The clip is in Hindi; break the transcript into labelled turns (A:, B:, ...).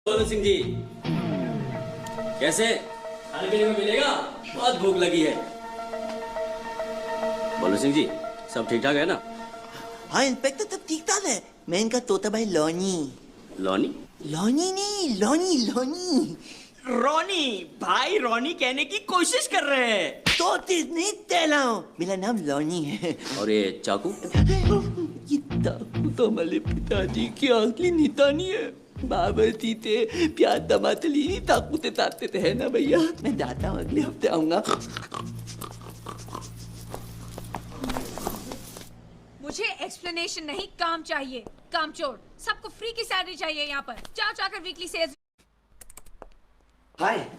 A: बोलो सिंह जी, कैसे खाने पीने को मिलेगा? बहुत भूख लगी है। बोलो सिंह जी, सब ठीक ठाक है ना?
B: हाँ इंस्पेक्टर, सब ठीक ठाक है। मैं इनका तोता भाई लॉनी।
A: लॉनी?
B: लॉनी नहीं, लॉनी लॉनी।
C: रॉनी भाई, रॉनी कहने की कोशिश कर रहे हैं।
B: तोते नहीं तेलाओ, मेरा नाम लॉनी है।
A: और ये चाकू?
B: ये चाकू तो हमारे पिताजी की असली निशानी है। बाबा जी थे प्यार दमातली चाकू से ताते थे, है ना भैया? मैं जाता हूँ, अगले हफ्ते आऊंगा।
D: मुझे एक्सप्लेनेशन नहीं, काम चाहिए। कामचोर, सबको फ्री की सैलरी चाहिए यहाँ पर। जाओ जाकर वीकली सेल्स।
B: हाय,